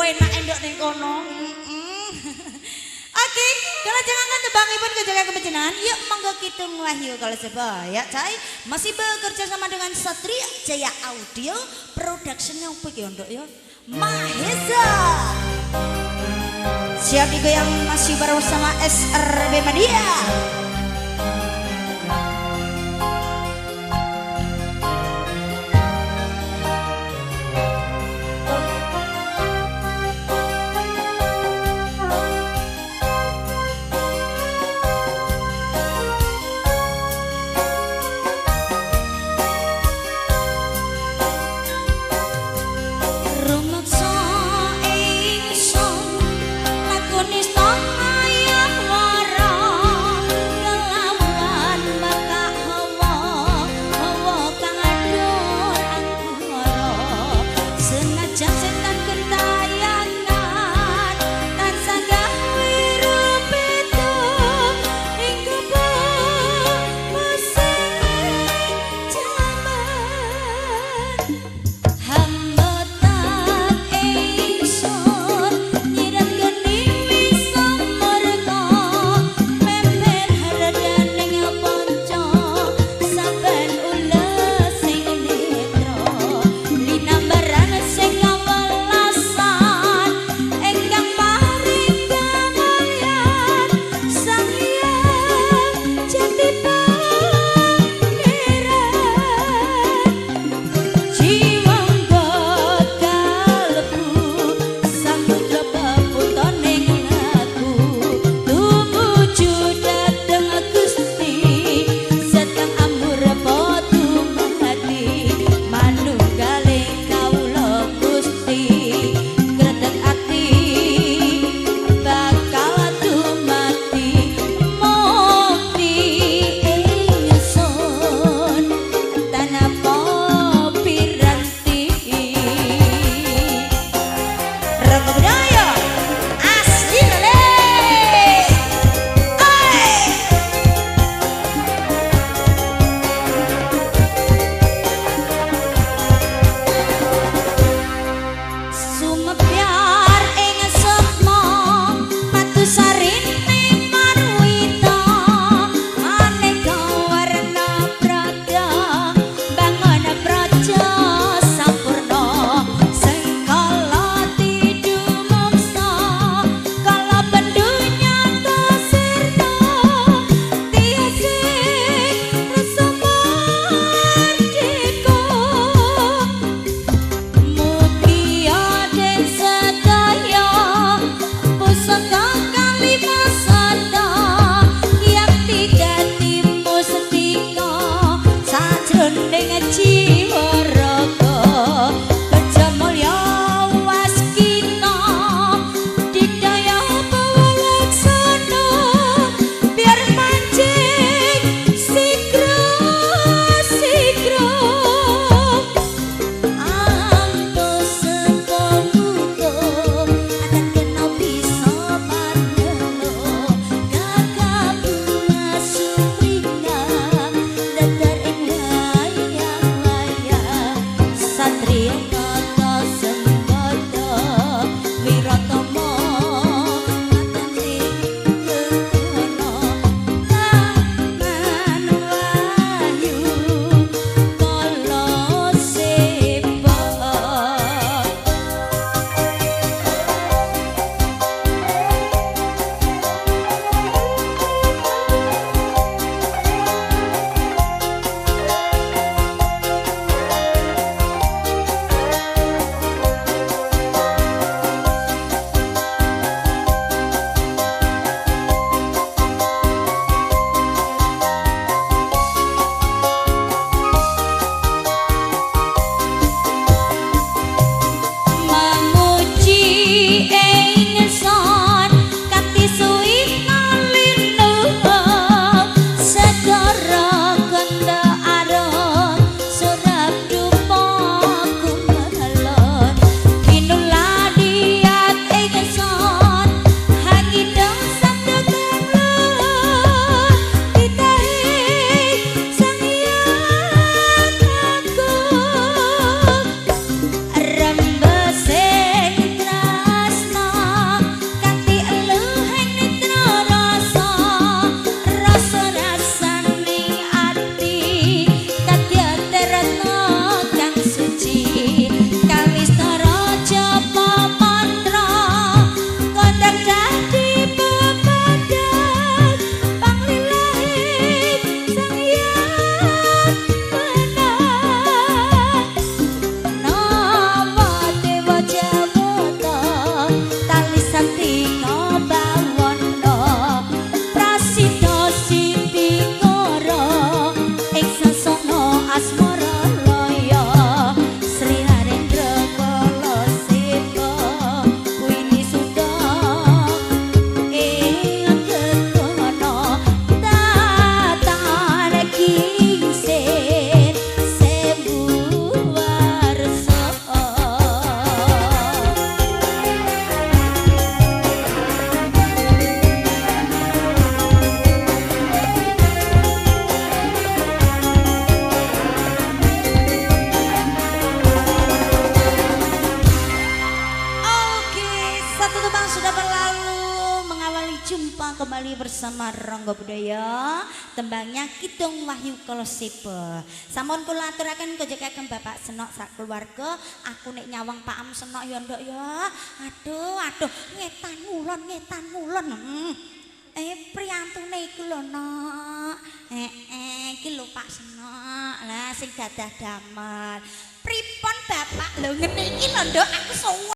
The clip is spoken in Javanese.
enak endok ning kono. Oke, kalau jangan tebangipun kejagaan kebencian, yuk monggo kita ngwahyu kalau sebaya cai masih bekerja sama dengan Satria Jaya Audio Production yang pergi untuk ya Mahesa. Siap juga yang masih bersama SRB Media. Set kembali bersama Rangga Budaya. Tembangnya Kidung Wahyu Kalosiba. Sampun kula aturaken kejekaken Bapak Senok sak keluarga. Aku nek nyawang Pak Am Senok ya nduk ya. Aduh, ngetan ngulon. Priyantune iku lho Nok. Iki lho Pak Senok. Lah sing dadah damel. Pripun Bapak lho ngene iki lho nduk aku